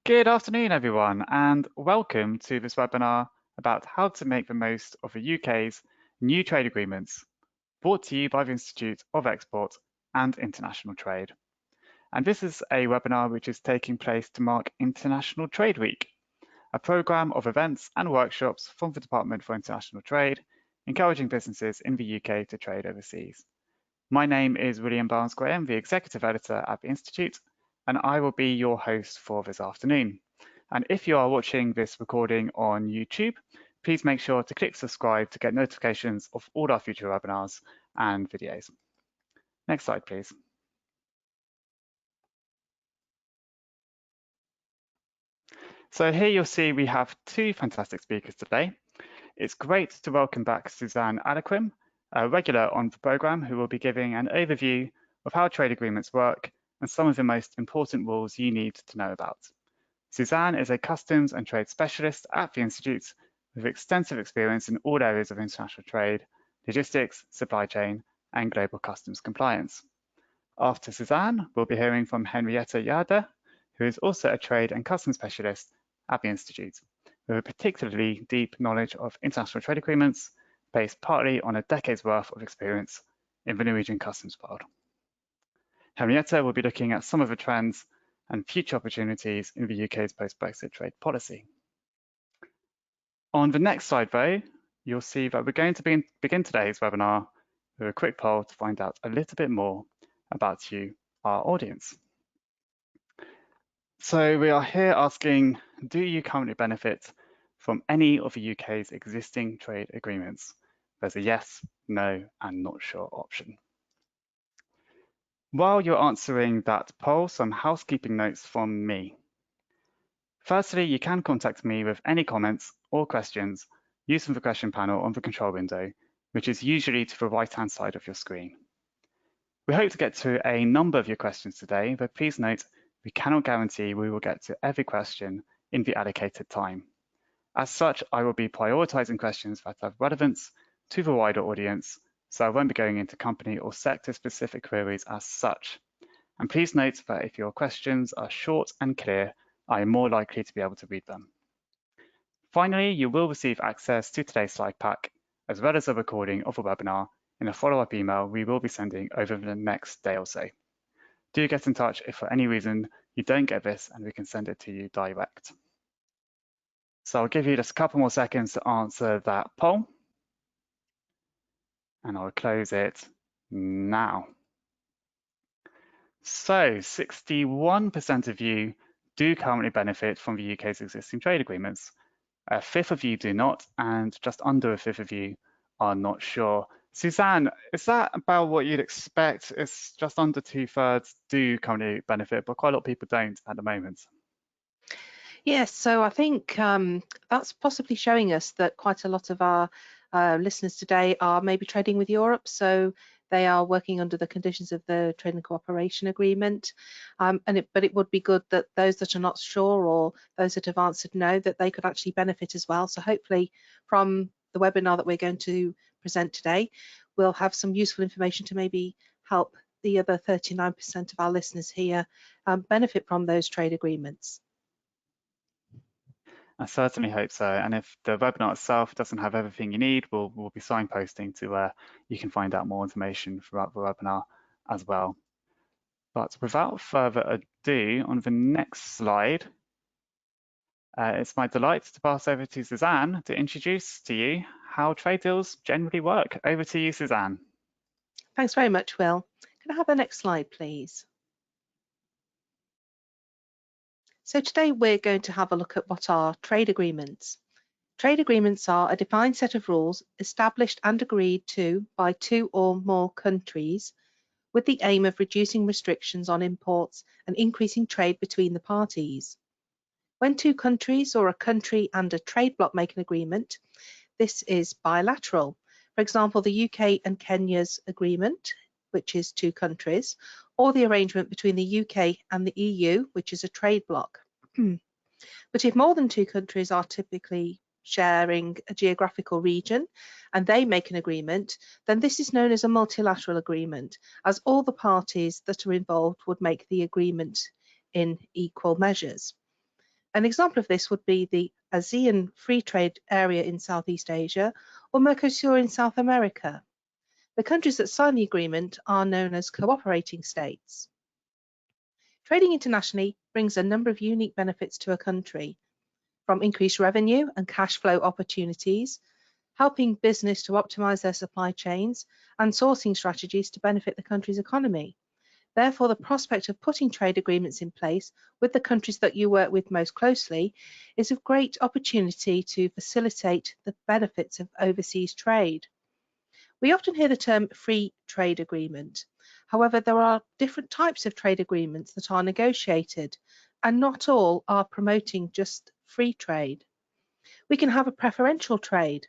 Good afternoon, everyone, and welcome to this webinar about how to make the most of the UK's new trade agreements, brought to you by the Institute of Export and International Trade. And this is a webinar which is taking place to mark International Trade Week, a programme of events and workshops from the Department for International Trade, encouraging businesses in the UK to trade overseas. My name is William Barnes-Graham, the Executive Editor at the Institute, and I will be your host for this afternoon. And if you are watching this recording on YouTube, please make sure to click subscribe to get notifications of all our future webinars and videos. Next slide, please. So here you'll see we have two fantastic speakers today. It's great to welcome back Suzanne Adequim, a regular on the programme, who will be giving an overview of how trade agreements work and some of the most important rules you need to know about. Suzanne is a customs and trade specialist at the Institute with extensive experience in all areas of international trade, logistics, supply chain, and global customs compliance. After Suzanne, we'll be hearing from Henrietta Jade, who is also a trade and customs specialist at the Institute, with a particularly deep knowledge of international trade agreements, based partly on a decade's worth of experience in the Norwegian customs world. Henrietta will be looking at some of the trends and future opportunities in the UK's post-Brexit trade policy. On the next slide, though, you'll see that we're going to begin today's webinar with a quick poll to find out a little bit more about you, our audience. So we are here asking, do you currently benefit from any of the UK's existing trade agreements? There's a yes, no, and not sure option. While you're answering that poll, some housekeeping notes from me. Firstly, you can contact me with any comments or questions using the question panel on the control window, which is usually to the right-hand side of your screen. We hope to get to a number of your questions today, but please note we cannot guarantee we will get to every question in the allocated time. As such, I will be prioritising questions that have relevance to the wider audience, so I won't be going into company or sector-specific queries as such. And please note that if your questions are short and clear, I am more likely to be able to read them. Finally, you will receive access to today's slide pack, as well as a recording of the webinar in a follow-up email we will be sending over the next day or so. Do get in touch if for any reason you don't get this and we can send it to you direct. So I'll give you just a couple more seconds to answer that poll, and I'll close it now. So 61% of you do currently benefit from the UK's existing trade agreements. A fifth of you do not, and just under a fifth of you are not sure. Suzanne, is that about what you'd expect? It's just under 2/3 do currently benefit, but quite a lot of people don't at the moment. Yes, so I think that's possibly showing us that quite a lot of our listeners today are maybe trading with Europe, so they are working under the conditions of the Trade and Cooperation Agreement. But it would be good that those that are not sure, or those that have answered no, that they could actually benefit as well. So hopefully from the webinar that we're going to present today, we'll have some useful information to maybe help the other 39% of our listeners here benefit from those trade agreements. I certainly hope so. And if the webinar itself doesn't have everything you need, we'll be signposting to where you can find out more information throughout the webinar as well. But without further ado, on the next slide, it's my delight to pass over to Suzanne to introduce to you how trade deals generally work. Over to you, Suzanne. Thanks very much, Will. Can I have the next slide, please? So today we're going to have a look at what are trade agreements. Trade agreements are a defined set of rules established and agreed to by two or more countries with the aim of reducing restrictions on imports and increasing trade between the parties. When two countries or a country and a trade bloc make an agreement, this is bilateral. For example, the UK and Kenya's agreement, which is two countries, or the arrangement between the UK and the EU, which is a trade bloc. But if more than two countries are typically sharing a geographical region and they make an agreement, then this is known as a multilateral agreement, as all the parties that are involved would make the agreement in equal measures. An example of this would be the ASEAN Free Trade Area in Southeast Asia or Mercosur in South America. The countries that sign the agreement are known as cooperating states. Trading internationally brings a number of unique benefits to a country, from increased revenue and cash flow opportunities, helping business to optimize their supply chains, and sourcing strategies to benefit the country's economy. Therefore, the prospect of putting trade agreements in place with the countries that you work with most closely is of great opportunity to facilitate the benefits of overseas trade. We often hear the term free trade agreement. However, there are different types of trade agreements that are negotiated, and not all are promoting just free trade. We can have a preferential trade,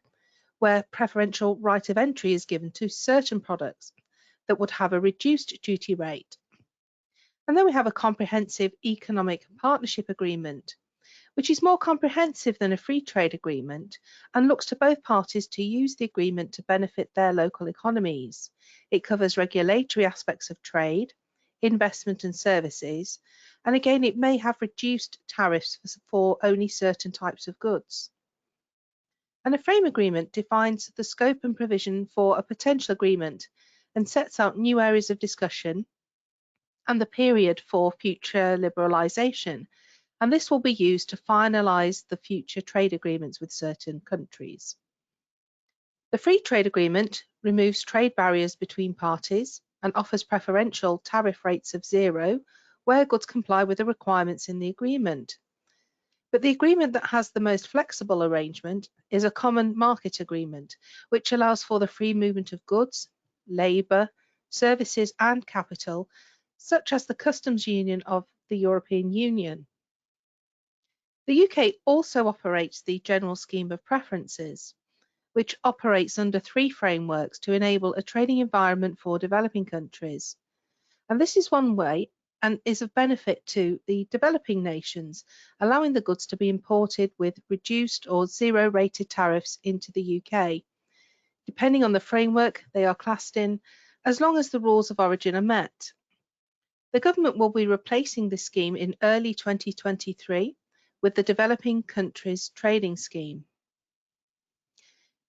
where preferential right of entry is given to certain products that would have a reduced duty rate. And then we have a comprehensive economic partnership agreement, which is more comprehensive than a free trade agreement and looks to both parties to use the agreement to benefit their local economies. It covers regulatory aspects of trade, investment and services, and again, it may have reduced tariffs for only certain types of goods. And a frame agreement defines the scope and provision for a potential agreement and sets out new areas of discussion and the period for future liberalisation. And this will be used to finalise the future trade agreements with certain countries. The free trade agreement removes trade barriers between parties and offers preferential tariff rates of 0 where goods comply with the requirements in the agreement. But the agreement that has the most flexible arrangement is a common market agreement, which allows for the free movement of goods, labour, services and capital, such as the customs union of the European Union. The UK also operates the General Scheme of Preferences, which operates under 3 frameworks to enable a trading environment for developing countries. And this is one way and is of benefit to the developing nations, allowing the goods to be imported with reduced or 0 rated tariffs into the UK. Depending on the framework they are classed in, as long as the rules of origin are met. The government will be replacing this scheme in early 2023 with the Developing Countries Trading Scheme.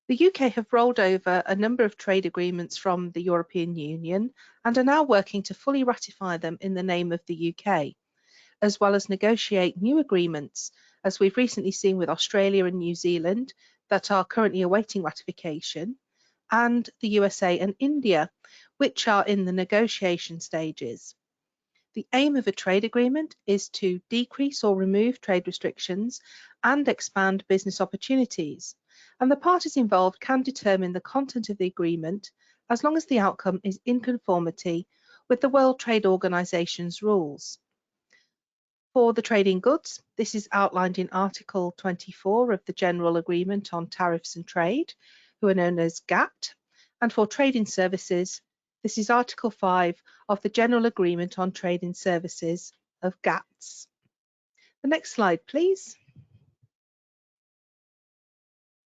The UK have rolled over a number of trade agreements from the European Union and are now working to fully ratify them in the name of the UK, as well as negotiate new agreements, as we've recently seen with Australia and New Zealand that are currently awaiting ratification, and the USA and India, which are in the negotiation stages. The aim of a trade agreement is to decrease or remove trade restrictions and expand business opportunities, and the parties involved can determine the content of the agreement as long as the outcome is in conformity with the World Trade Organization's rules. For the trade in goods, this is outlined in Article 24 of the General Agreement on Tariffs and Trade, who are known as GATT, and for trade in services, this is Article 5 of the General Agreement on Trade in Services of GATS. The next slide, please.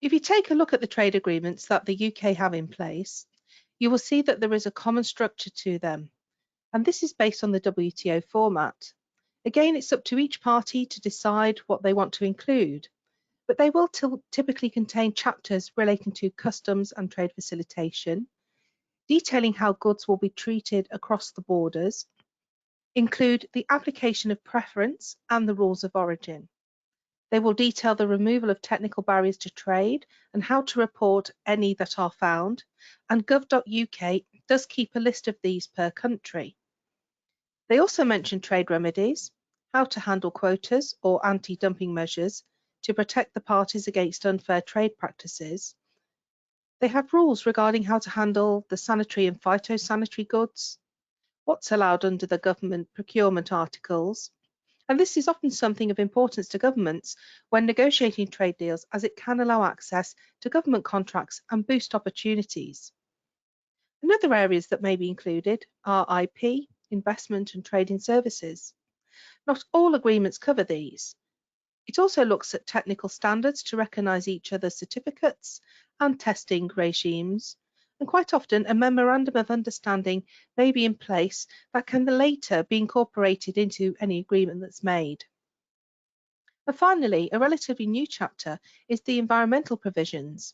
If you take a look at the trade agreements that the UK have in place, you will see that there is a common structure to them, and this is based on the WTO format. Again, it's up to each party to decide what they want to include, but they will typically contain chapters relating to customs and trade facilitation, detailing how goods will be treated across the borders, include the application of preference and the rules of origin. They will detail the removal of technical barriers to trade and how to report any that are found, and gov.uk does keep a list of these per country. They also mention trade remedies, how to handle quotas or anti-dumping measures to protect the parties against unfair trade practices. They have rules regarding how to handle the sanitary and phytosanitary goods, what's allowed under the government procurement articles, and this is often something of importance to governments when negotiating trade deals, as it can allow access to government contracts and boost opportunities. And other areas that may be included are IP, investment and trading services. Not all agreements cover these. It also looks at technical standards to recognise each other's certificates and testing regimes, and quite often a memorandum of understanding may be in place that can later be incorporated into any agreement that's made. And finally, a relatively new chapter is the environmental provisions.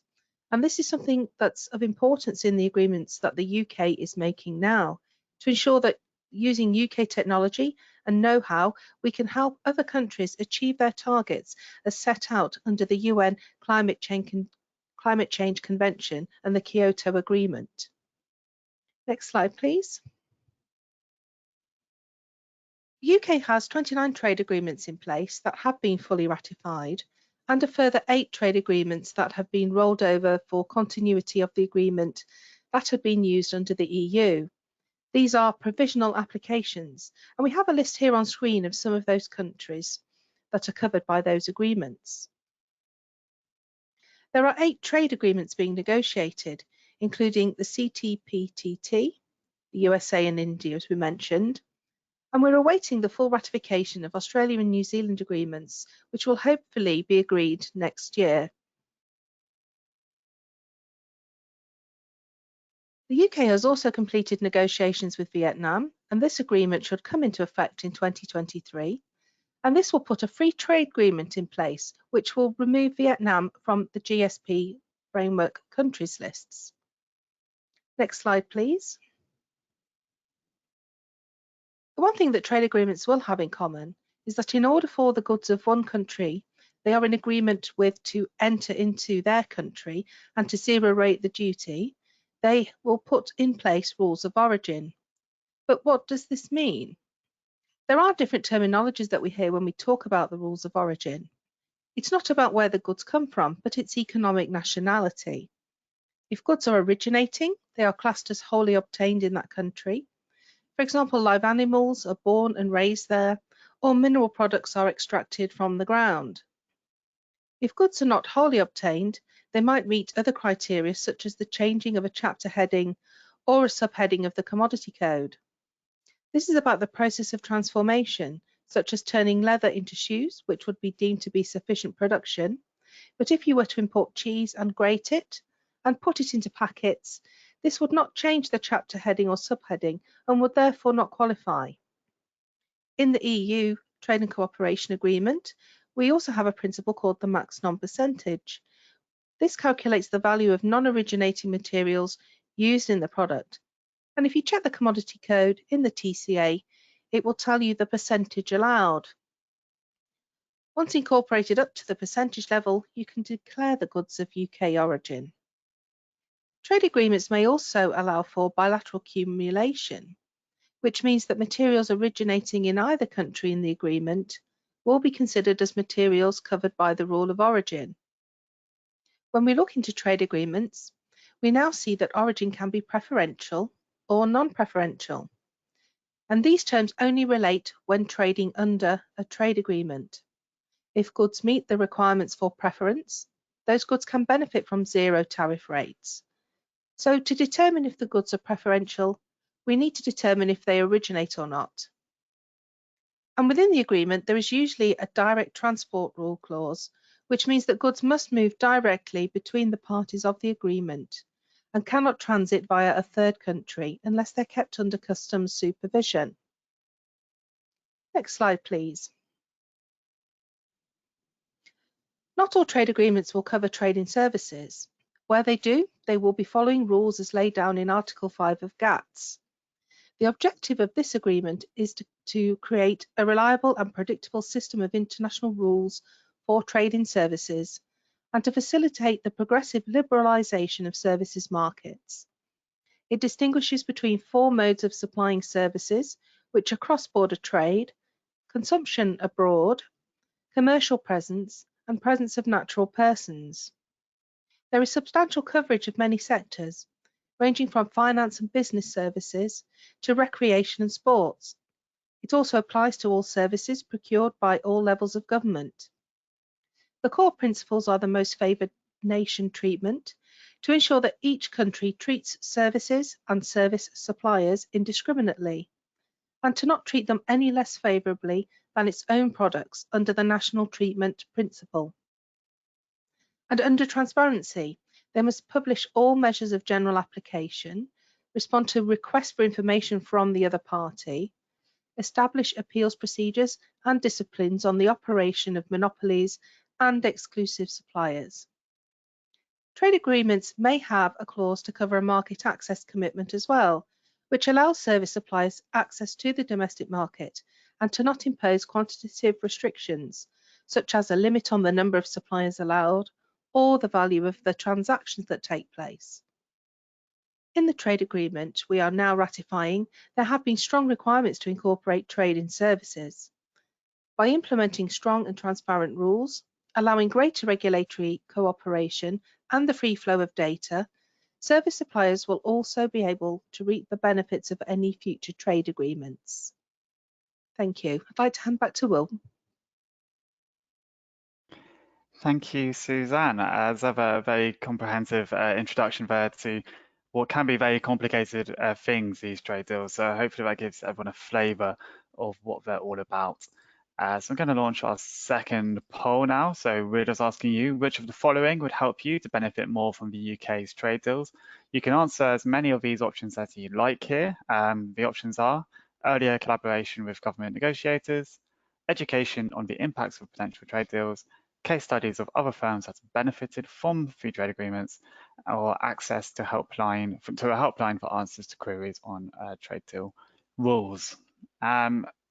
And this is something that's of importance in the agreements that the UK is making now to ensure that using UK technology and know-how, we can help other countries achieve their targets as set out under the UN Climate Change Convention and the Kyoto Agreement. Next slide, please. The UK has 29 trade agreements in place that have been fully ratified, and a further 8 trade agreements that have been rolled over for continuity of the agreement that had been used under the EU. These are provisional applications, and we have a list here on screen of some of those countries that are covered by those agreements. There are 8 trade agreements being negotiated, including the CPTPP, the USA and India, as we mentioned, and we're awaiting the full ratification of Australia and New Zealand agreements, which will hopefully be agreed next year. The UK has also completed negotiations with Vietnam, and this agreement should come into effect in 2023. And this will put a free trade agreement in place, which will remove Vietnam from the GSP framework countries lists. Next slide, please. The one thing that trade agreements will have in common is that in order for the goods of one country they are in agreement with to enter into their country and to zero rate the duty, they will put in place rules of origin. But what does this mean? There are different terminologies that we hear when we talk about the rules of origin. It's not about where the goods come from, but its economic nationality. If goods are originating, they are classed as wholly obtained in that country. For example, live animals are born and raised there, or mineral products are extracted from the ground. If goods are not wholly obtained, they might meet other criteria such as the changing of a chapter heading or a subheading of the commodity code. This is about the process of transformation, such as turning leather into shoes, which would be deemed to be sufficient production. But if you were to import cheese and grate it and put it into packets, this would not change the chapter heading or subheading and would therefore not qualify. In the EU Trade and Cooperation Agreement, we also have a principle called the max non-percentage. This calculates the value of non-originating materials used in the product. And if you check the commodity code in the TCA, it will tell you the percentage allowed. Once incorporated up to the percentage level, you can declare the goods of UK origin. Trade agreements may also allow for bilateral cumulation, which means that materials originating in either country in the agreement will be considered as materials covered by the rule of origin. When we look into trade agreements, we now see that origin can be preferential or non-preferential. And these terms only relate when trading under a trade agreement. If goods meet the requirements for preference, those goods can benefit from zero tariff rates. So to determine if the goods are preferential, we need to determine if they originate or not. And within the agreement, there is usually a direct transport rule clause, which means that goods must move directly between the parties of the agreement and cannot transit via a third country unless they're kept under customs supervision. Next slide, please. Not all trade agreements will cover trading services. Where they do, they will be following rules as laid down in Article 5 of GATS. The objective of this agreement is to create a reliable and predictable system of international rules for trading services and to facilitate the progressive liberalisation of services markets. It distinguishes between 4 modes of supplying services, which are cross-border trade, consumption abroad, commercial presence, and presence of natural persons. There is substantial coverage of many sectors, ranging from finance and business services to recreation and sports. It also applies to all services procured by all levels of government. The core principles are the most favoured nation treatment to ensure that each country treats services and service suppliers indiscriminately, and to not treat them any less favourably than its own products under the national treatment principle. And under transparency, they must publish all measures of general application, respond to requests for information from the other party, establish appeals procedures and disciplines on the operation of monopolies and exclusive suppliers. Trade agreements may have a clause to cover a market access commitment as well, which allows service suppliers access to the domestic market and to not impose quantitative restrictions, such as a limit on the number of suppliers allowed or the value of the transactions that take place. In the trade agreement we are now ratifying, there have been strong requirements to incorporate trade in services. By implementing strong and transparent rules, allowing greater regulatory cooperation and the free flow of data, service suppliers will also be able to reap the benefits of any future trade agreements. Thank you. I'd like to hand back to Will. Thank you, Suzanne, as ever, a very comprehensive introduction there to what can be very complicated things, these trade deals. So hopefully that gives everyone a flavour of what they're all about. So I'm going to launch our second poll now. So we're just asking you, which of the following would help you to benefit more from the UK's trade deals? You can answer as many of these options as you like here. The options are earlier collaboration with government negotiators, education on the impacts of potential trade deals, case studies of other firms that have benefited from free trade agreements, or access to a helpline for answers to queries on trade deal rules.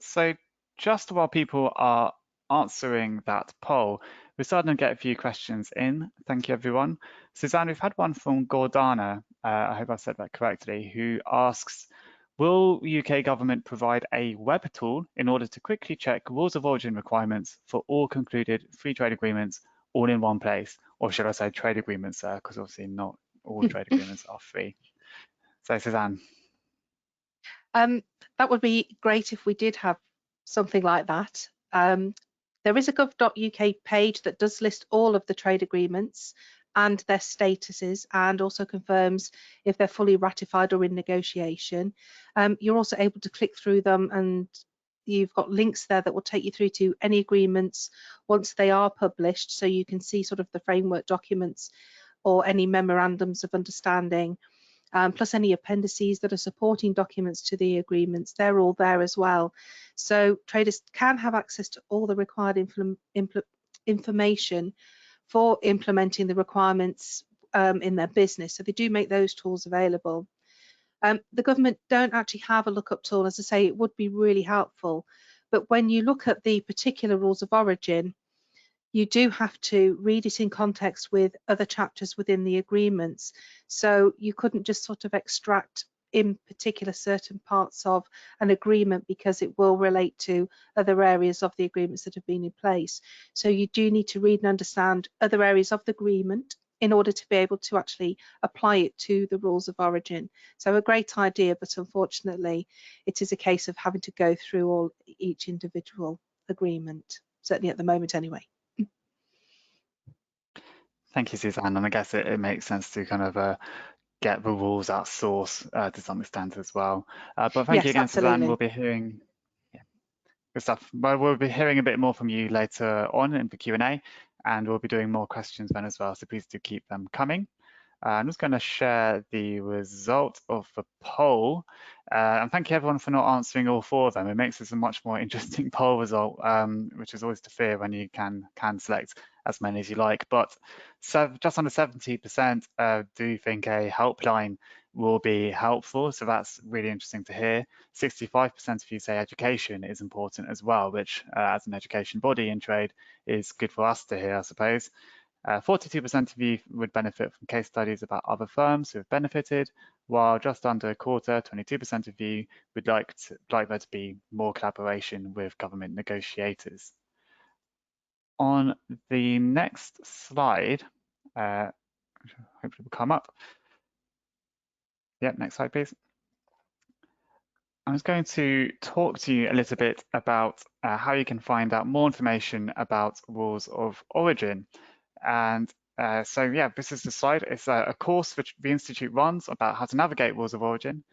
So just while people are answering that poll, we're starting to get a few questions in. Thank you, everyone. Suzanne, we've had one from Gordana, I hope I said that correctly, who asks, will UK government provide a web tool in order to quickly check rules of origin requirements for all concluded free trade agreements all in one place? Or should I say trade agreements, because obviously not all trade agreements are free. So Suzanne. That would be great if we did have something like that. There is a gov.uk page that does list all of the trade agreements and their statuses, and also confirms if they're fully ratified or in negotiation. You're also able to click through them, and you've got links there that will take you through to any agreements once they are published, so you can see sort of the framework documents or any memorandums of understanding. Plus any appendices that are supporting documents to the agreements, they're all there as well. So traders can have access to all the required information for implementing the requirements in their business. So they do make those tools available. The government don't actually have a lookup tool. As I say, it would be really helpful. But when you look at the particular rules of origin, you do have to read it in context with other chapters within the agreements. So you couldn't just sort of extract in particular certain parts of an agreement because it will relate to other areas of the agreements that have been in place. So you do need to read and understand other areas of the agreement in order to be able to actually apply it to the rules of origin. So a great idea, but unfortunately it is a case of having to go through each individual agreement, certainly at the moment anyway. Thank you, Suzanne. And I guess it makes sense to kind of get the rules at source to some extent as well. But thank you Yes, again, absolutely. Suzanne. We'll be hearing good stuff. Well, we'll be hearing a bit more from you later on in the Q&A, and we'll be doing more questions then as well. So please do keep them coming. I'm just going to share the result of the poll. And thank you everyone for not answering all four of them. It makes this a much more interesting poll result, which is always the fear when you can select as many as you like. But just under 70% do think a helpline will be helpful. So that's really interesting to hear. 65% of you say education is important as well, which as an education body in trade is good for us to hear, I suppose. 42% of you would benefit from case studies about other firms who have benefited, while just under a quarter, 22% of you would like there to be more collaboration with government negotiators. On the next slide, hopefully will come up. Yep, next slide, please. I was going to talk to you a little bit about how you can find out more information about rules of origin. And so, yeah, this is the slide. It's a course which the Institute runs about how to navigate rules of origin.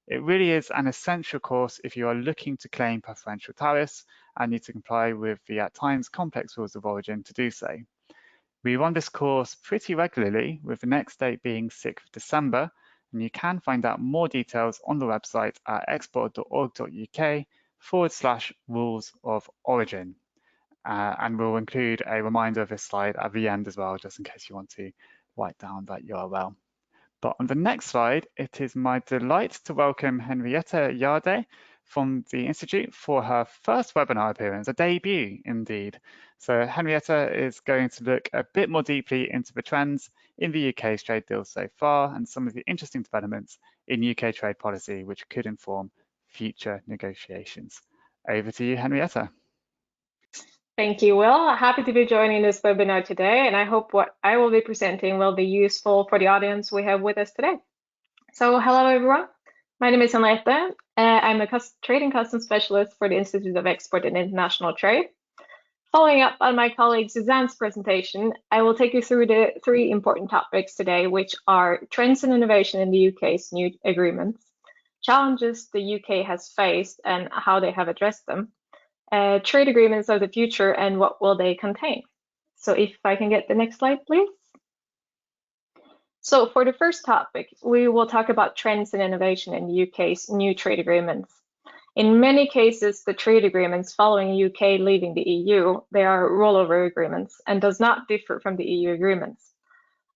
It really is an essential course if you are looking to claim preferential tariffs and need to comply with the at times complex rules of origin to do so. We run this course pretty regularly, with the next date being 6th of December, and you can find out more details on the website at export.org.uk rules of origin. And we'll include a reminder of this slide at the end as well, just in case you want to write down that URL. But on the next slide, it is my delight to welcome Henrietta Yarde from the Institute for her first webinar appearance, a debut indeed. So Henrietta is going to look a bit more deeply into the trends in the UK's trade deals so far and some of the interesting developments in UK trade policy which could inform future negotiations. Over to you, Henrietta. Thank you, Will. Happy to be joining this webinar today, and I hope what I will be presenting will be useful for the audience we have with us today. So hello, everyone. My name is Henriette. I'm a trade and customs specialist for the Institute of Export and International Trade. Following up on my colleague Suzanne's presentation, I will take you through the three important topics today, which are trends and innovation in the UK's new agreements, challenges the UK has faced and how they have addressed them, trade agreements of the future and what will they contain. So if I can get the next slide, please. So for the first topic, we will talk about trends and innovation in the UK's new trade agreements. In many cases, the trade agreements following UK leaving the EU, they are rollover agreements and does not differ from the EU agreements.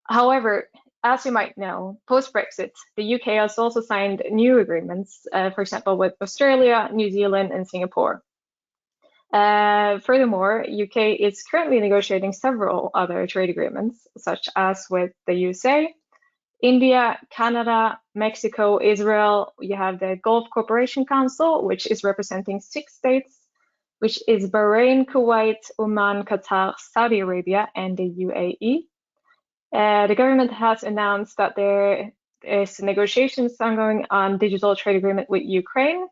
However, as you might know, post-Brexit, the UK has also signed new agreements, for example, with Australia, New Zealand, and Singapore. Furthermore, UK is currently negotiating several other trade agreements, such as with the USA, India, Canada, Mexico, Israel. You have the Gulf Cooperation Council, which is representing 6 states, which is Bahrain, Kuwait, Oman, Qatar, Saudi Arabia, and the UAE. The government has announced that there is negotiations ongoing on digital trade agreement with Ukraine,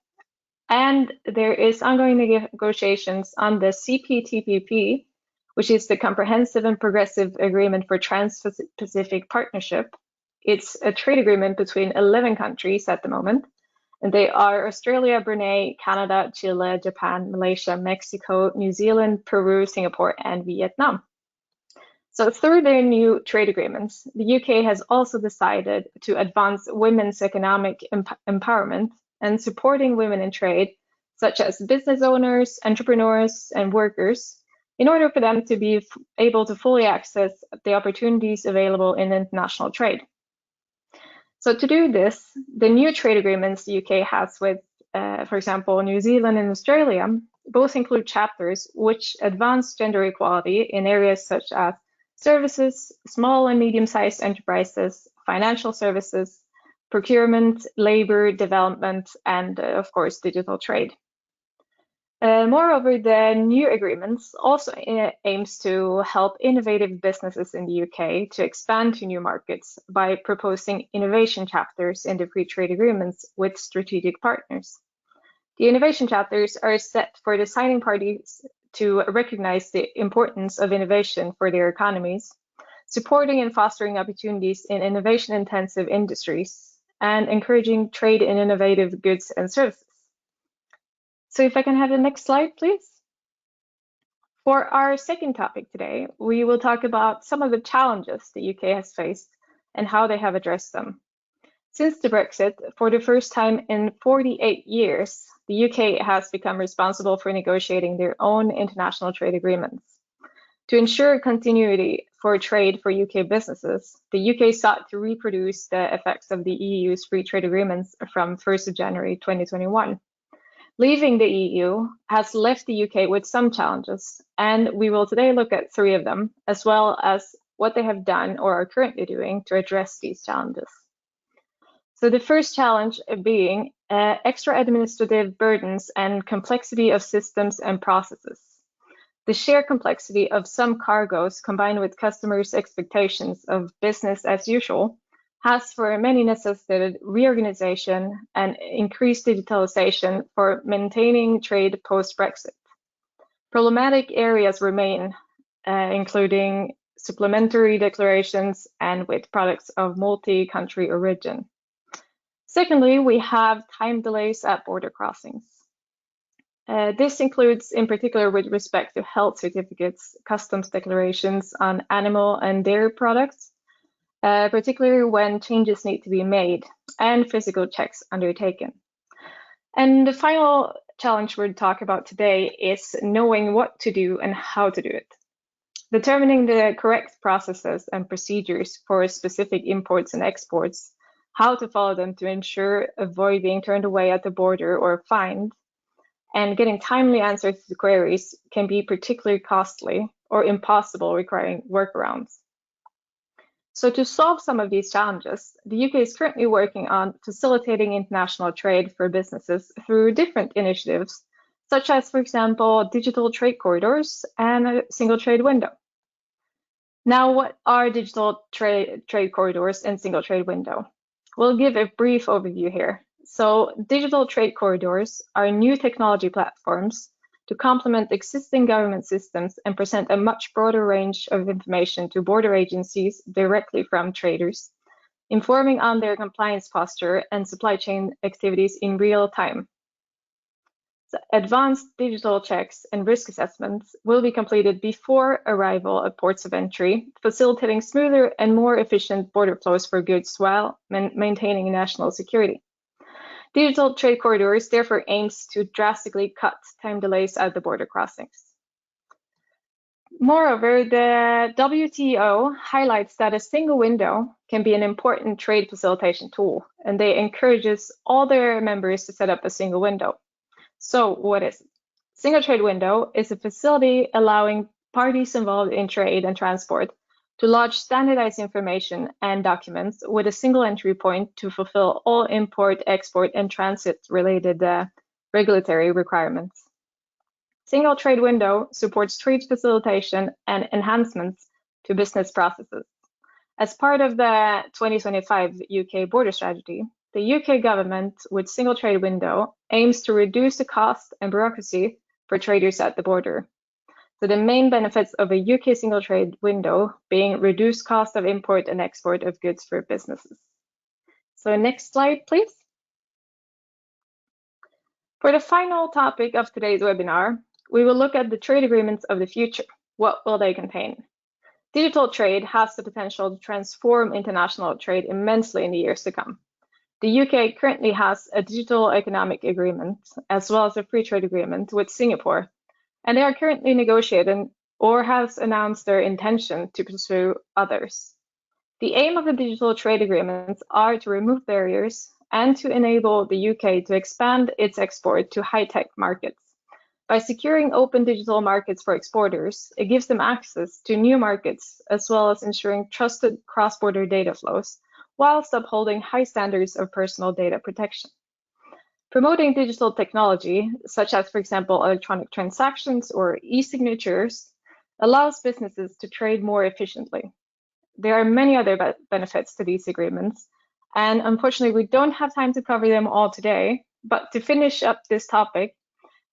and there is ongoing negotiations on the CPTPP, which is the Comprehensive and Progressive Agreement for Trans-Pacific Partnership. It's a trade agreement between 11 countries at the moment, and they are Australia, Brunei, Canada, Chile, Japan, Malaysia, Mexico, New Zealand, Peru, Singapore, and Vietnam. So through their new trade agreements, the UK has also decided to advance women's economic empowerment and supporting women in trade, such as business owners, entrepreneurs, and workers, in order for them to be able to fully access the opportunities available in international trade. So to do this, the new trade agreements the UK has with, for example, New Zealand and Australia, both include chapters which advance gender equality in areas such as services, small and medium-sized enterprises, financial services, procurement, labor, development, and of course, digital trade. Moreover, the new agreements also aims to help innovative businesses in the UK to expand to new markets by proposing innovation chapters in the free trade agreements with strategic partners. The innovation chapters are set for the signing parties to recognize the importance of innovation for their economies, supporting and fostering opportunities in innovation-intensive industries, and encouraging trade in innovative goods and services. So if I can have the next slide, please. For our second topic today, we will talk about some of the challenges the UK has faced and how they have addressed them. Since the Brexit, for the first time in 48 years, the UK has become responsible for negotiating their own international trade agreements. To ensure continuity for trade for UK businesses, the UK sought to reproduce the effects of the EU's free trade agreements from 1st of January 2021. Leaving the EU has left the UK with some challenges, and we will today look at 3 of them, as well as what they have done or are currently doing to address these challenges. So the first challenge being extra administrative burdens and complexity of systems and processes. The sheer complexity of some cargoes combined with customers' expectations of business as usual has for many necessitated reorganization and increased digitalization for maintaining trade post-Brexit. Problematic areas remain, including supplementary declarations and with products of multi-country origin. Secondly, we have time delays at border crossings. This includes, in particular, with respect to health certificates, customs declarations on animal and dairy products, particularly when changes need to be made and physical checks undertaken. And the final challenge we're talking about today is knowing what to do and how to do it. Determining the correct processes and procedures for specific imports and exports, how to follow them to ensure avoid being turned away at the border or fined, and getting timely answers to queries can be particularly costly or impossible, requiring workarounds. So to solve some of these challenges, the UK is currently working on facilitating international trade for businesses through different initiatives, such as, for example, digital trade corridors and a single trade window. Now, what are digital trade corridors and single trade window? We'll give a brief overview here. So digital trade corridors are new technology platforms to complement existing government systems and present a much broader range of information to border agencies directly from traders, informing on their compliance posture and supply chain activities in real time. So advanced digital checks and risk assessments will be completed before arrival at ports of entry, facilitating smoother and more efficient border flows for goods while maintaining national security. Digital trade corridors therefore aims to drastically cut time delays at the border crossings. Moreover, the WTO highlights that a single window can be an important trade facilitation tool, and they encourages all their members to set up a single window. So what is it? Single trade window is a facility allowing parties involved in trade and transport to lodge standardized information and documents with a single entry point to fulfill all import, export, and transit-related regulatory requirements. Single trade window supports trade facilitation and enhancements to business processes. As part of the 2025 UK border strategy, the UK government, with single trade window, aims to reduce the cost and bureaucracy for traders at the border. So the main benefits of a UK single trade window being reduced cost of import and export of goods for businesses. So next slide, please. For the final topic of today's webinar, we will look at the trade agreements of the future. What will they contain? Digital trade has the potential to transform international trade immensely in the years to come. The UK currently has a digital economic agreement, as well as a free trade agreement with Singapore, and they are currently negotiating or has announced their intention to pursue others. The aim of the digital trade agreements are to remove barriers and to enable the UK to expand its export to high-tech markets. By securing open digital markets for exporters, it gives them access to new markets, as well as ensuring trusted cross-border data flows, whilst upholding high standards of personal data protection. Promoting digital technology, such as, for example, electronic transactions or e-signatures, allows businesses to trade more efficiently. There are many other benefits to these agreements, and unfortunately, we don't have time to cover them all today. But to finish up this topic,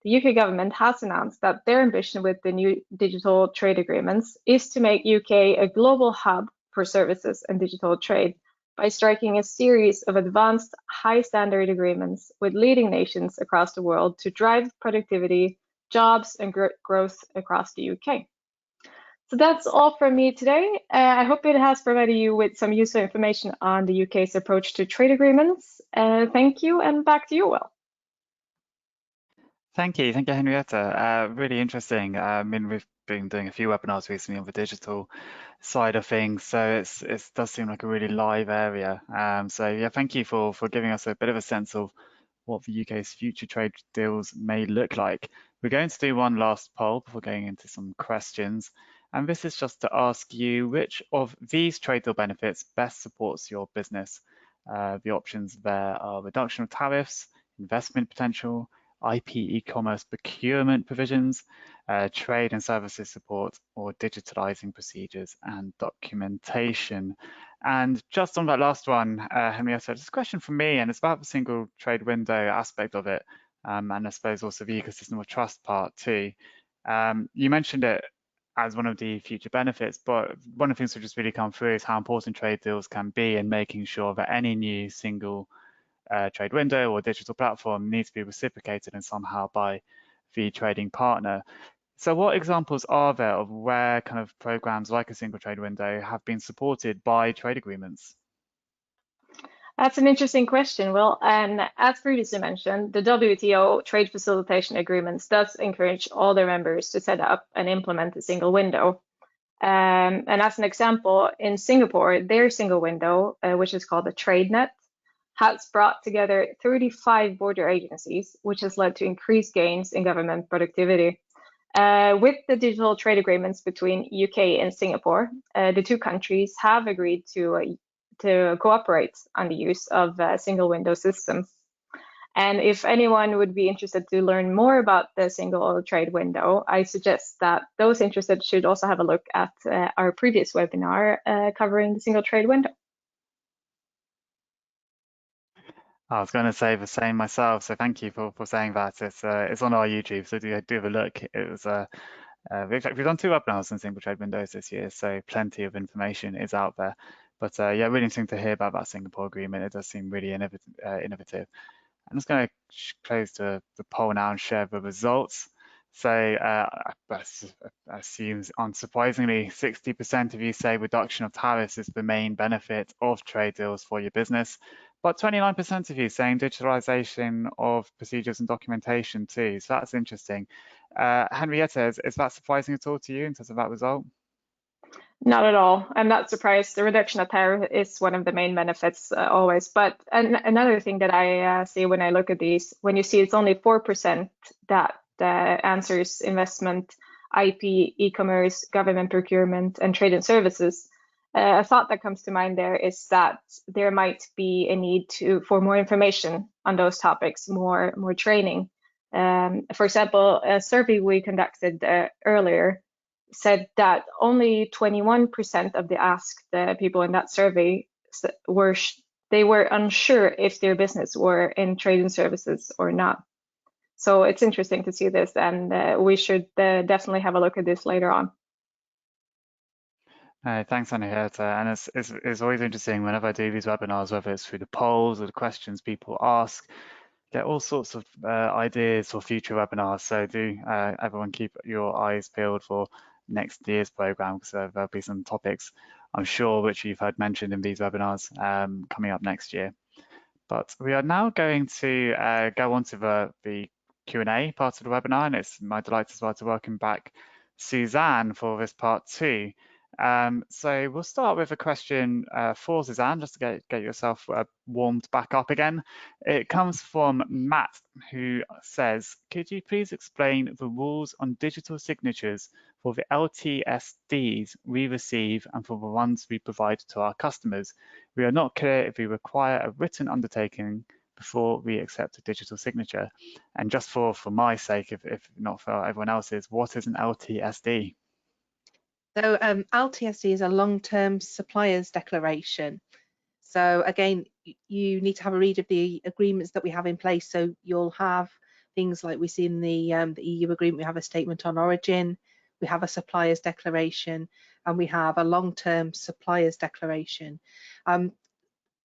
the UK government has announced that their ambition with the new digital trade agreements is to make UK a global hub for services and digital trade by striking a series of advanced high-standard agreements with leading nations across the world to drive productivity, jobs, and growth across the UK. So that's all from me today. I hope it has provided you with some useful information on the UK's approach to trade agreements. Thank you, and back to you, Will. Thank you, Henrietta. Really interesting. I mean, we've been doing a few webinars recently on the digital side of things, so it does seem like a really live area. So yeah, thank you for giving us a bit of a sense of what the UK's future trade deals may look like. We're going to do one last poll before going into some questions, and this is just to ask you which of these trade deal benefits best supports your business. The options there are reduction of tariffs, investment potential, IP e-commerce procurement provisions, trade and services support, or digitalizing procedures and documentation. And just on that last one, Henrietta, just a question from me, and it's about the single trade window aspect of it, and I suppose also the ecosystem of trust part too. You mentioned it as one of the future benefits, but one of the things that just really come through is how important trade deals can be in making sure that any new single trade window or digital platform needs to be reciprocated and somehow by the trading partner. So what examples are there of where kind of programs like a single trade window have been supported by trade agreements? That's an interesting question, Will. And as previously mentioned, the WTO trade facilitation agreements does encourage all their members to set up and implement a single window. And as an example, in Singapore, their single window, which is called the TradeNet, has brought together 35 border agencies, which has led to increased gains in government productivity. With the digital trade agreements between UK and Singapore, the two countries have agreed to cooperate on the use of single window systems. And if anyone would be interested to learn more about the single trade window, I suggest that those interested should also have a look at our previous webinar covering the single trade window. I was going to say the same myself, so thank you for saying that. It's on our YouTube, so do have a look. It was we've done 2 webinars on single trade windows this year, so plenty of information is out there. But yeah, really interesting to hear about that Singapore agreement. It does seem really innovative. I'm just going to close the poll now and share the results. So I assume, unsurprisingly, 60% of you say reduction of tariffs is the main benefit of trade deals for your business, but 29% of you saying digitalization of procedures and documentation too. So that's interesting. Henrietta, is that surprising at all to you in terms of that result? Not at all. I'm not surprised. The reduction of tariff is one of the main benefits always. But another thing that I see when I look at these, when you see it's only 4% that answers investment, IP, e-commerce, government procurement, and trade and services. A thought that comes to mind there is that there might be a need for more information on those topics, more training. For example, a survey we conducted earlier said that only 21% of the asked people in that survey were unsure if their business were in trade and services or not. So it's interesting to see this, and we should definitely have a look at this later on. Thanks, Henrietta. And it's always interesting whenever I do these webinars, whether it's through the polls or the questions people ask, get all sorts of ideas for future webinars. So do everyone keep your eyes peeled for next year's program, because there'll be some topics, I'm sure, which you've heard mentioned in these webinars coming up next year. But we are now going to go on to the Q&A part of the webinar, and it's my delight as well to welcome back Suzanne for this part 2. So we'll start with a question for Suzanne, just to get yourself warmed back up again. It comes from Matt, who says, could you please explain the rules on digital signatures for the LTSDs we receive and for the ones we provide to our customers? We are not clear if we require a written undertaking before we accept a digital signature. And just for my sake, if not for everyone else's, what is an LTSD? So LTSD is a long-term suppliers declaration. So again, you need to have a read of the agreements that we have in place. So you'll have things like we see in the EU agreement. We have a statement on origin, we have a suppliers declaration, and we have a long-term suppliers declaration.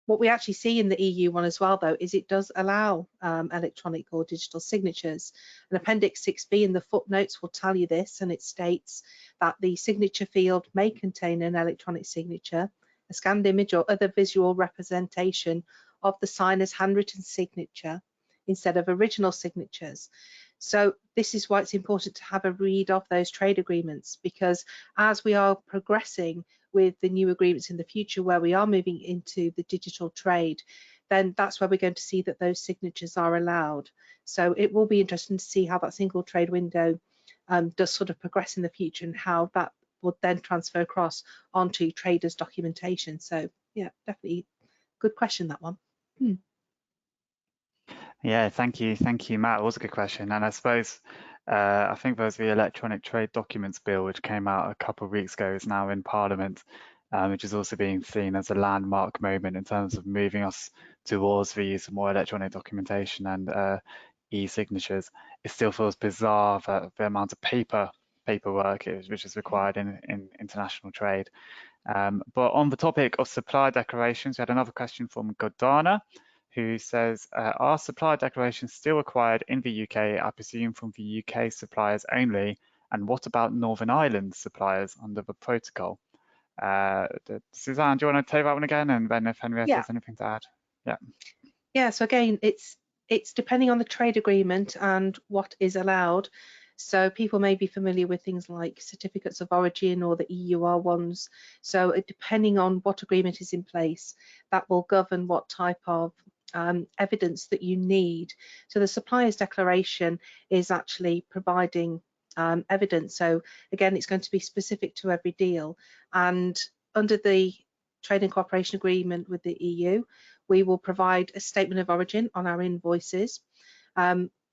What we actually see in the EU one as well, though, is it does allow electronic or digital signatures. And Appendix 6B in the footnotes will tell you this, and it states that the signature field may contain an electronic signature, a scanned image or other visual representation of the signer's handwritten signature instead of original signatures. So this is why it's important to have a read of those trade agreements, because as we are progressing with the new agreements in the future where we are moving into the digital trade, then that's where we're going to see that those signatures are allowed. So it will be interesting to see how that single trade window does sort of progress in the future and how that would then transfer across onto traders' documentation. So yeah, definitely good question, that one. Yeah, thank you, Matt. It was a good question, and I suppose I think there's the Electronic Trade Documents Bill, which came out a couple of weeks ago, is now in Parliament, which is also being seen as a landmark moment in terms of moving us towards the use of more electronic documentation and e-signatures. It still feels bizarre that the amount of paperwork which is required in international trade. But on the topic of supplier declarations, we had another question from Godana, who says, are supplier declarations still required in the UK, I presume from the UK suppliers only? And what about Northern Ireland suppliers under the protocol? Suzanne, do you want to take that one again? And then if Henrietta has anything to add? Yeah. Yeah, so again, it's depending on the trade agreement and what is allowed. So people may be familiar with things like certificates of origin or the EUR ones. So depending on what agreement is in place, that will govern what type of evidence that you need. So the supplier's declaration is actually providing evidence. So again, it's going to be specific to every deal. And under the Trade and Cooperation Agreement with the EU, we will provide a statement of origin on our invoices.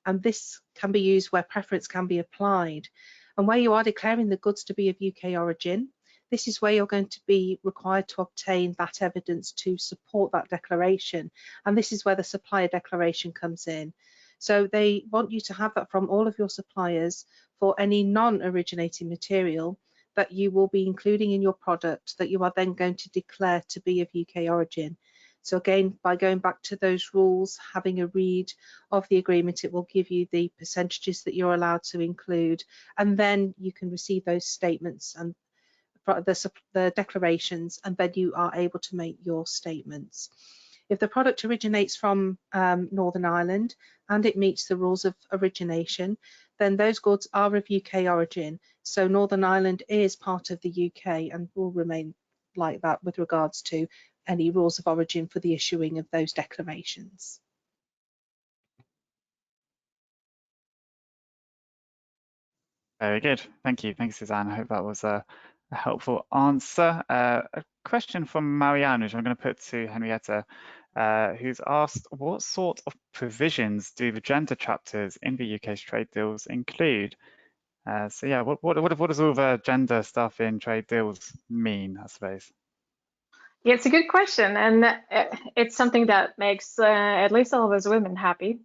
And this can be used where preference can be applied. And where you are declaring the goods to be of UK origin, this is where you're going to be required to obtain that evidence to support that declaration. And this is where the supplier declaration comes in. So they want you to have that from all of your suppliers for any non-originating material that you will be including in your product that you are then going to declare to be of UK origin. So again, by going back to those rules, having a read of the agreement, it will give you the percentages that you're allowed to include, and then you can receive those statements and the declarations, and then you are able to make your statements. If the product originates from Northern Ireland and it meets the rules of origination, then those goods are of UK origin. So Northern Ireland is part of the UK and will remain like that with regards to any rules of origin for the issuing of those declarations. Very good. Thank you. Thanks, Suzanne. I hope that was a helpful answer. A question from Marianne, which I'm going to put to Henrietta, who's asked, what sort of provisions do the gender chapters in the UK's trade deals include? So yeah, what does all the gender stuff in trade deals mean, I suppose? Yeah, it's a good question, and it's something that makes at least all of us women happy.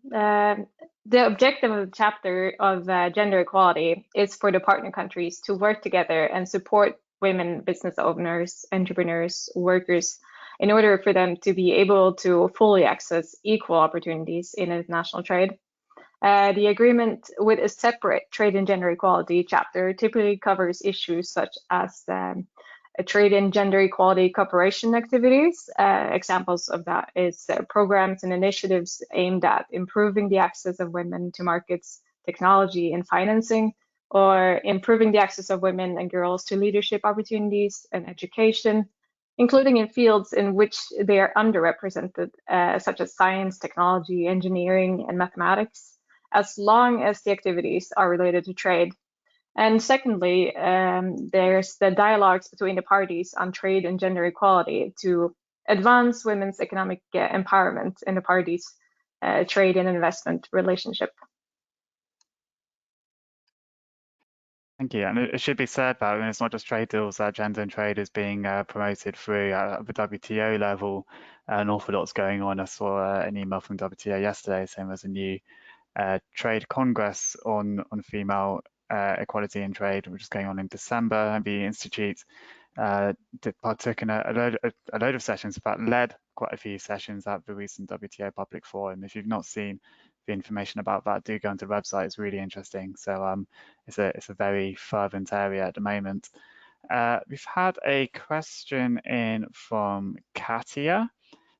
The objective of the chapter of gender equality is for the partner countries to work together and support women business owners, entrepreneurs, workers, in order for them to be able to fully access equal opportunities in international trade. The agreement with a separate trade and gender equality chapter typically covers issues such as trade and gender equality cooperation activities. Examples of that is programs and initiatives aimed at improving the access of women to markets, technology, and financing, or improving the access of women and girls to leadership opportunities and education, including in fields in which they are underrepresented, such as science, technology, engineering, and mathematics, as long as the activities are related to trade. And secondly, there's the dialogues between the parties on trade and gender equality to advance women's economic empowerment in the parties' trade and investment relationship. Thank you. And it should be said that it's not just trade deals, gender and trade is being promoted through the WTO level. An awful lot's going on. I saw an email from WTO yesterday saying there's a new trade congress on female equality in trade, which is going on in December, and the Institute partook in a load of sessions, in fact led quite a few sessions at the recent WTO Public Forum. If you've not seen the information about that, do go onto the website. It's really interesting. So it's a very fervent area at the moment. We've had a question in from Katia,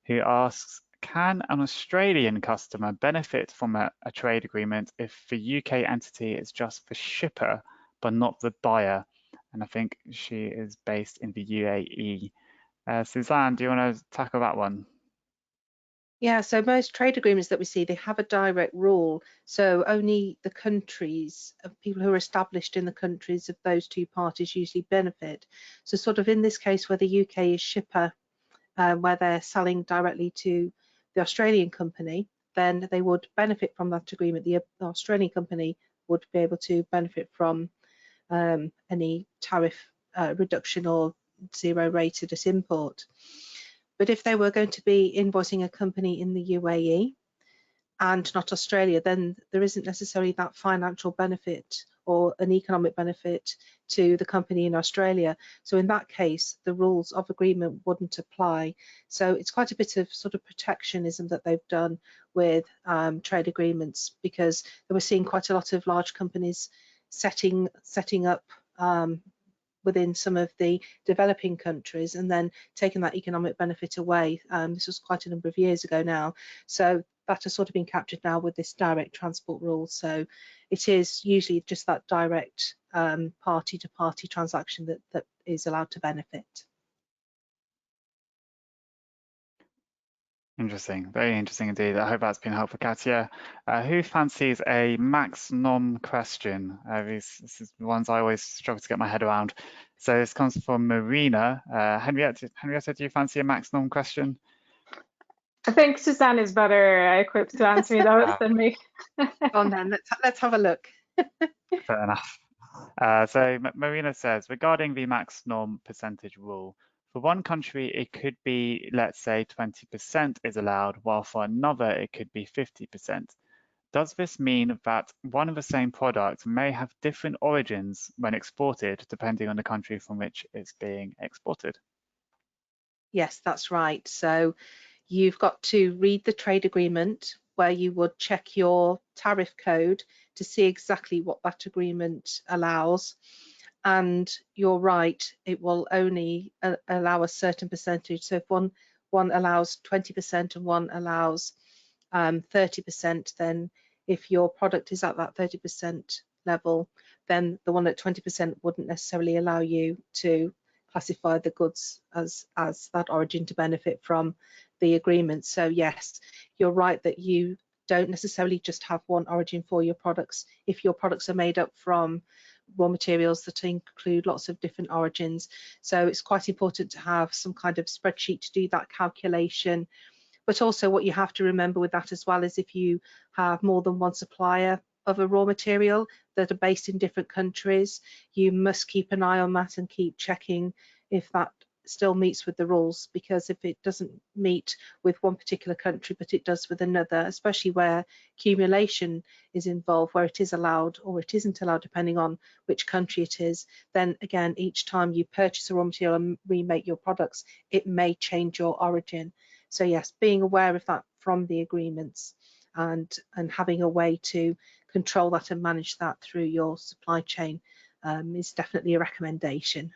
who asks, can an Australian customer benefit from a trade agreement if the UK entity is just the shipper but not the buyer? And I think she is based in the UAE. Suzanne, do you want to tackle that one? Yeah, so most trade agreements that we see, they have a direct rule. So only the countries of people who are established in the countries of those two parties usually benefit. So sort of in this case where the UK is shipper, where they're selling directly to the Australian company, then they would benefit from that agreement. The Australian company would be able to benefit from any tariff reduction or zero rated at import. But if they were going to be invoicing a company in the UAE and not Australia, then there isn't necessarily that financial benefit or an economic benefit to the company in Australia. So in that case, the rules of agreement wouldn't apply. So it's quite a bit of sort of protectionism that they've done with trade agreements, because they were seeing quite a lot of large companies setting up within some of the developing countries and then taken that economic benefit away. This was quite a number of years ago now. So that has sort of been captured now with this direct transport rule. So it is usually just that direct party-to-party transaction that is allowed to benefit. Interesting, very interesting indeed. I hope that's been helpful, Katia. Who fancies a max nom question? This is the ones I always struggle to get my head around. So this comes from Marina. Henrietta, do you fancy a max nom question? I think Suzanne is better equipped to answer those than me. Go on then, let's have a look. Fair enough. So Marina says, regarding the max norm percentage rule, for one country, it could be, let's say, 20% is allowed, while for another, it could be 50%. Does this mean that one and the same product may have different origins when exported, depending on the country from which it's being exported? Yes, that's right. So you've got to read the trade agreement where you would check your tariff code to see exactly what that agreement allows. And you're right, it will only allow a certain percentage. So if one allows 20% and one allows 30%, then if your product is at that 30% level, then the one at 20% wouldn't necessarily allow you to classify the goods as that origin to benefit from the agreement. So yes, you're right that you don't necessarily just have one origin for your products. If your products are made up from raw materials that include lots of different origins, so it's quite important to have some kind of spreadsheet to do that calculation. But also what you have to remember with that as well is if you have more than one supplier of a raw material that are based in different countries, you must keep an eye on that and keep checking if that still meets with the rules, because if it doesn't meet with one particular country but it does with another, especially where accumulation is involved, where it is allowed or it isn't allowed depending on which country it is, then again each time you purchase a raw material and remake your products, it may change your origin. So yes, being aware of that from the agreements and having a way to control that and manage that through your supply chain is definitely a recommendation.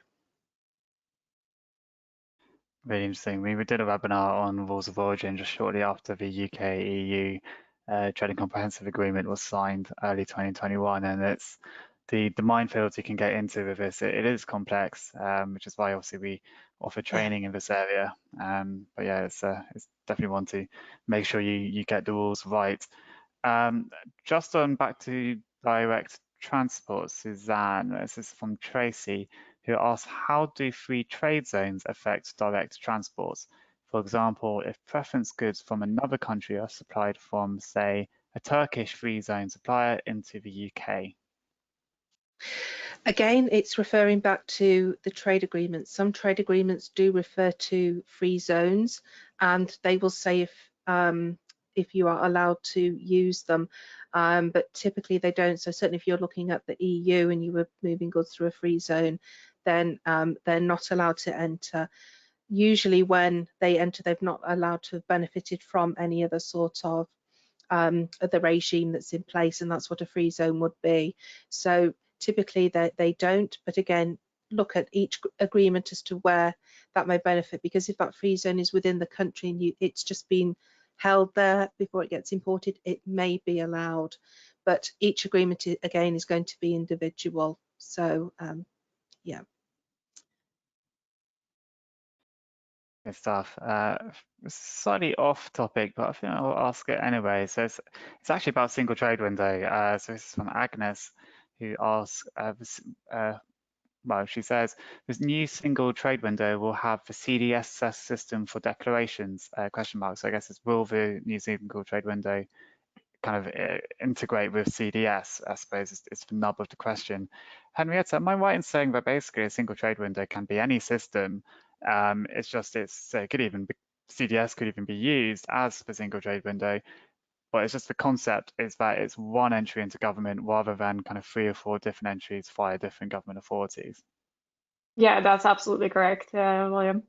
Really interesting. We did a webinar on rules of origin just shortly after the UK-EU Trading Comprehensive Agreement was signed early 2021, and it's the minefields you can get into with this. It is complex, which is why obviously we offer training in this area. But yeah, it's definitely one to make sure you get the rules right. Just on back to direct transport, Suzanne, this is from Tracy, who asks, how do free trade zones affect direct transports? For example, if preference goods from another country are supplied from, say, a Turkish free zone supplier into the UK. Again, it's referring back to the trade agreements. Some trade agreements do refer to free zones, and they will say if you are allowed to use them, but typically they don't. So certainly if you're looking at the EU and you were moving goods through a free zone, then they're not allowed to enter. Usually when they enter, they've not allowed to have benefited from any other sort of the regime that's in place, and that's what a free zone would be. So typically they don't, but again, look at each agreement as to where that may benefit, because if that free zone is within the country and it's just been held there before it gets imported, it may be allowed, but each agreement again is going to be individual. So yeah. Good stuff. Slightly off topic, but I think I'll ask it anyway. So it's actually about single trade window. So this is from Agnes, who asks, well, she says, this new single trade window will have the CDS system for declarations, question mark. So I guess it's, will the new single trade window kind of integrate with CDS, I suppose is the nub of the question. Henrietta, am I right in saying that basically a single trade window can be any system? It's just, it could even be, CDS could even be used as the single trade window, but it's just the concept is that it's one entry into government rather than kind of 3 or 4 different entries via different government authorities. Yeah, that's absolutely correct, William.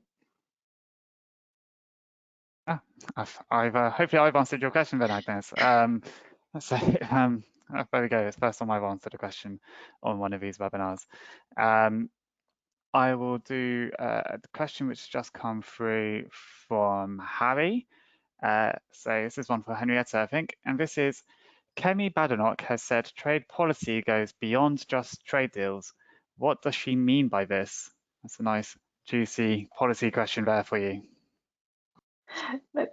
Hopefully I've answered your question then, Agnes. So there we go. It's the first time I've answered a question on one of these webinars. I will do the question which has just come through from Harry. So this is one for Henrietta, I think, and this is, Kemi Badenoch has said trade policy goes beyond just trade deals. What does she mean by this? That's a nice, juicy policy question there for you.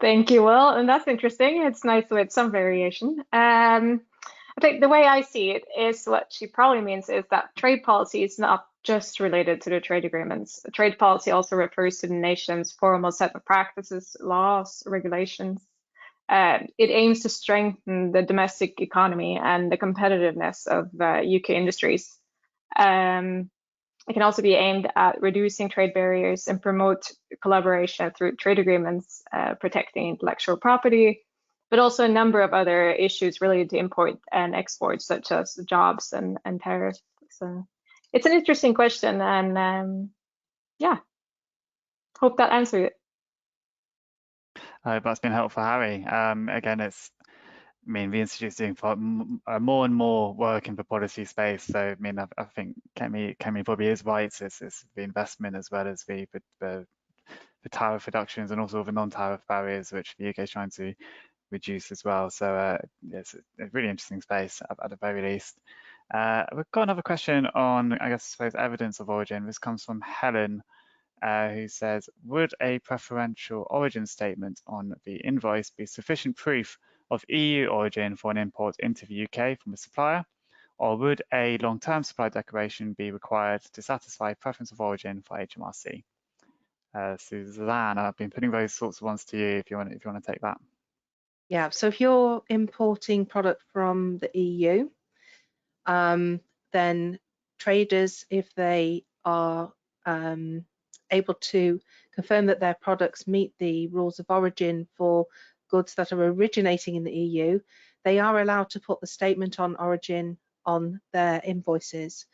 Thank you, Will. And that's interesting. It's nice with some variation. I think the way I see it is what she probably means is that trade policy is not just related to the trade agreements. Trade policy also refers to the nation's formal set of practices, laws, regulations. It aims to strengthen the domestic economy and the competitiveness of UK industries. It can also be aimed at reducing trade barriers and promote collaboration through trade agreements, protecting intellectual property, but also a number of other issues related to import and export, such as jobs and tariffs. So it's an interesting question, and yeah, hope that answered it. I hope that's been helpful, Harry. Again, I mean, the Institute's doing more and more work in the policy space. So, I mean, I think Kemi probably is right. It's the investment as well as the tariff reductions and also the non-tariff barriers, which the UK is trying to reduce as well. So, it's a really interesting space at the very least. We've got another question on, I suppose, evidence of origin. This comes from Helen, who says, would a preferential origin statement on the invoice be sufficient proof of EU origin for an import into the UK from a supplier, or would a long-term supply declaration be required to satisfy preference of origin for HMRC? Suzanne, I've been putting those sorts of ones to you if you want to take that. Yeah, so if you're importing product from the EU, then traders, if they are able to confirm that their products meet the rules of origin for goods that are originating in the EU, they are allowed to put the statement on origin on their invoices.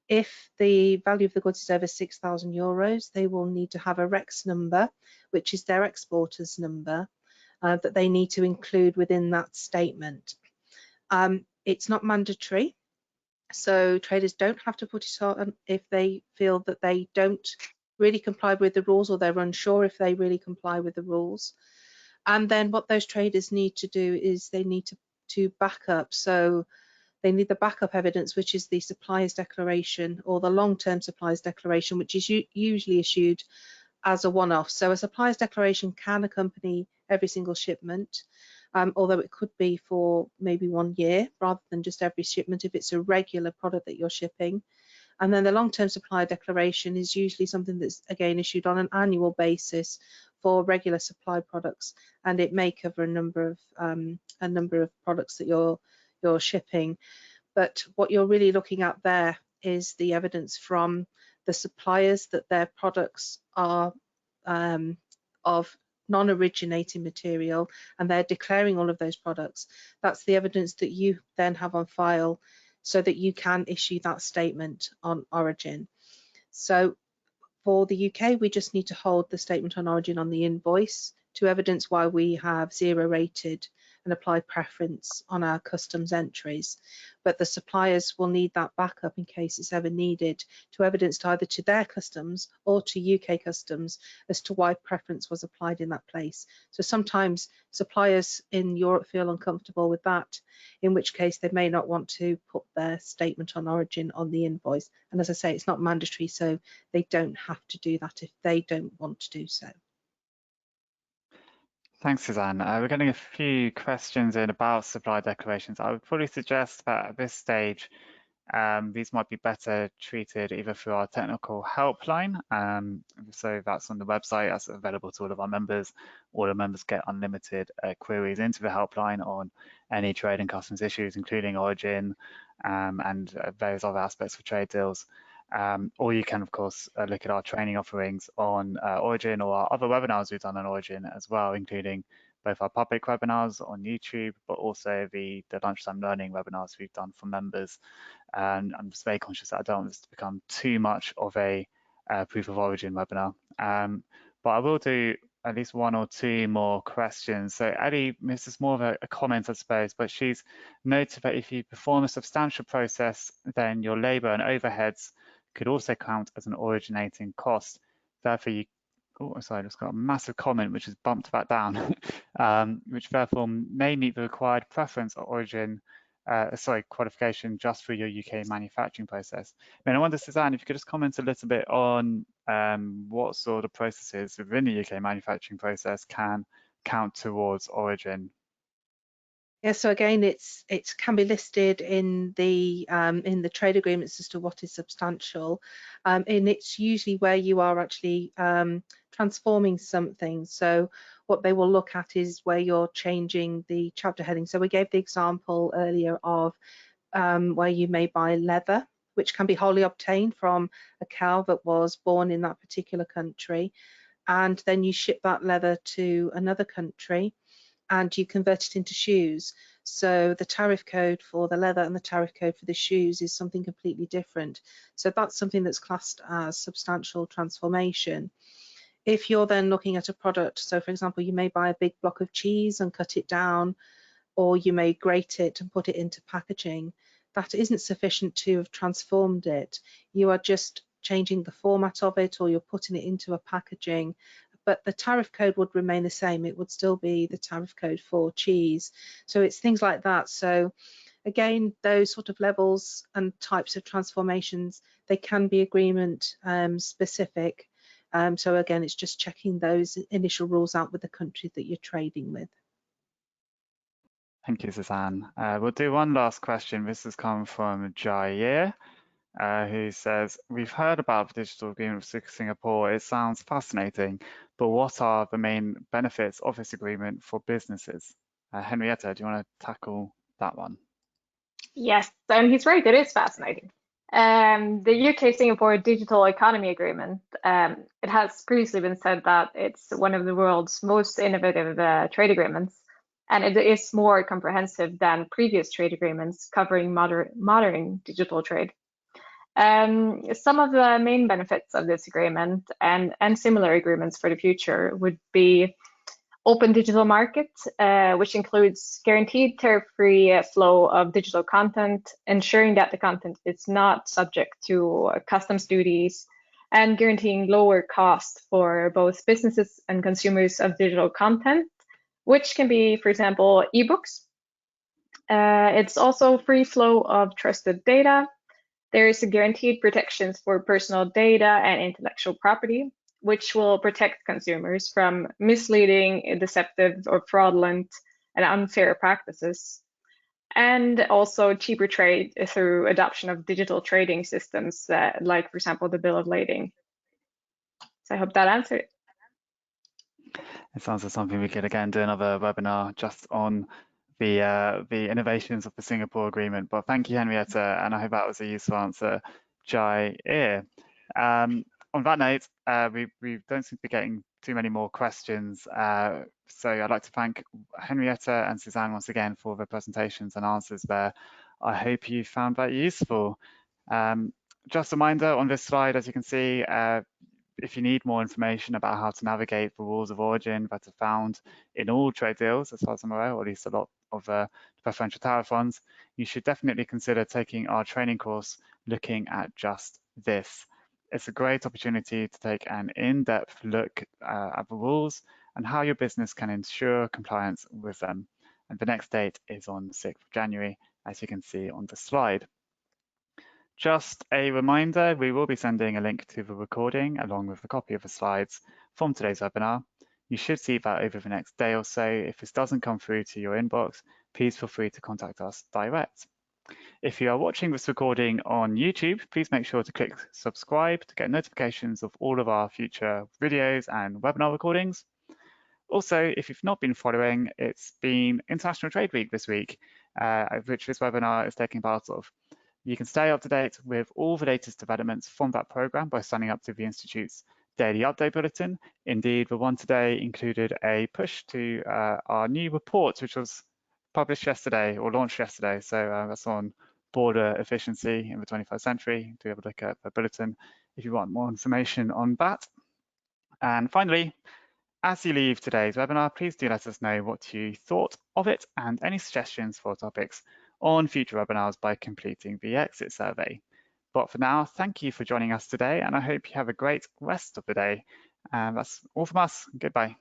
If the value of the goods is over €6,000, they will need to have a REX number, which is their exporter's number, that they need to include within that statement. It's not mandatory, so traders don't have to put it on if they feel that they don't really comply with the rules, or they're unsure if they really comply with the rules. And then what those traders need to do is they need to back up. So they need the backup evidence, which is the supplier's declaration or the long-term supplier's declaration, which is usually issued as a one-off. So a supplier's declaration can accompany every single shipment, although it could be for maybe 1 year rather than just every shipment if it's a regular product that you're shipping. And then the long-term supplier declaration is usually something that's again issued on an annual basis for regular supply products, and it may cover a number of products that you're shipping. But what you're really looking at there is the evidence from the suppliers that their products are of non-originating material, and they're declaring all of those products. That's the evidence that you then have on file, so that you can issue that statement on origin. So for the UK, we just need to hold the statement on origin on the invoice to evidence why we have 0 rated and apply preference on our customs entries. But the suppliers will need that backup in case it's ever needed to evidence either to their customs or to UK customs as to why preference was applied in that place. So sometimes suppliers in Europe feel uncomfortable with that, in which case they may not want to put their statement on origin on the invoice. And as I say, it's not mandatory, so they don't have to do that if they don't want to do so. Thanks, Suzanne. We're getting a few questions in about supply declarations. I would probably suggest that at this stage, these might be better treated either through our technical helpline. So that's on the website, that's available to all of our members. All our members get unlimited queries into the helpline on any trade and customs issues, including origin and various other aspects of trade deals. Or you can, of course, look at our training offerings on Origin, or our other webinars we've done on Origin as well, including both our public webinars on YouTube, but also the lunchtime learning webinars we've done for members. And I'm just very conscious that I don't want this to become too much of a proof of origin webinar. But I will do at least 1 or 2 more questions. So Ellie, this is more of a comment, I suppose, but she's noted that if you perform a substantial process, then your labour and overheads could also count as an originating cost. Therefore, you sorry, I just got a massive comment which has bumped that down, which therefore may meet the required preference or origin, qualification just for your UK manufacturing process. I wonder, Suzanne, if you could just comment a little bit on what sort of processes within the UK manufacturing process can count towards origin. Yeah, so again, it can be listed in the trade agreements as to what is substantial, and it's usually where you are actually transforming something. So what they will look at is where you're changing the chapter heading. So we gave the example earlier of where you may buy leather, which can be wholly obtained from a cow that was born in that particular country, and then you ship that leather to another country and you convert it into shoes. So the tariff code for the leather and the tariff code for the shoes is something completely different. So that's something that's classed as substantial transformation. If you're then looking at a product, so for example, you may buy a big block of cheese and cut it down, or you may grate it and put it into packaging, that isn't sufficient to have transformed it. You are just changing the format of it, or you're putting it into a packaging, but the tariff code would remain the same. It would still be the tariff code for cheese. So it's things like that. So again, those sort of levels and types of transformations, they can be agreement specific. So again, it's just checking those initial rules out with the country that you're trading with. Thank you, Suzanne. We'll do one last question. This has come from Jair, who says, we've heard about the digital agreement with Singapore. It sounds fascinating, but what are the main benefits of this agreement for businesses? Henrietta, do you want to tackle that one? Yes, and he's right, it is fascinating. The UK-Singapore Digital Economy Agreement, it has previously been said that it's one of the world's most innovative trade agreements, and it is more comprehensive than previous trade agreements covering modern digital trade. Some of the main benefits of this agreement and similar agreements for the future would be open digital market, which includes guaranteed tariff-free flow of digital content, ensuring that the content is not subject to customs duties, and guaranteeing lower costs for both businesses and consumers of digital content, which can be, for example, ebooks. It's also free flow of trusted data. There is a guaranteed protections for personal data and intellectual property, which will protect consumers from misleading, deceptive, or fraudulent and unfair practices, and also cheaper trade through adoption of digital trading systems, like, for example, the bill of lading. So I hope that answered it. It sounds like something we could again do another webinar just on the innovations of the Singapore Agreement. But thank you, Henrietta, and I hope that was a useful answer, Jair. On that note, we don't seem to be getting too many more questions. So I'd like to thank Henrietta and Suzanne once again for the presentations and answers there. I hope you found that useful. Just a reminder on this slide, as you can see, if you need more information about how to navigate the rules of origin that are found in all trade deals, as far as I'm aware, or at least a lot of the preferential tariff ones, you should definitely consider taking our training course looking at just this. It's a great opportunity to take an in-depth look at the rules and how your business can ensure compliance with them. And the next date is on the 6th of January, as you can see on the slide. Just a reminder, we will be sending a link to the recording along with a copy of the slides from today's webinar. You should see that over the next day or so. If this doesn't come through to your inbox, please feel free to contact us direct. If you are watching this recording on YouTube, please make sure to click subscribe to get notifications of all of our future videos and webinar recordings. Also, if you've not been following, it's been International Trade Week this week, which this webinar is taking part of. You can stay up to date with all the latest developments from that programme by signing up to the Institute's daily update bulletin. Indeed, the one today included a push to our new report, which was published yesterday or launched yesterday. So that's on border efficiency in the 21st century. Do have a look at the bulletin if you want more information on that. And finally, as you leave today's webinar, please do let us know what you thought of it and any suggestions for topics on future webinars by completing the exit survey. But for now, thank you for joining us today, and I hope you have a great rest of the day. That's all from us. Goodbye.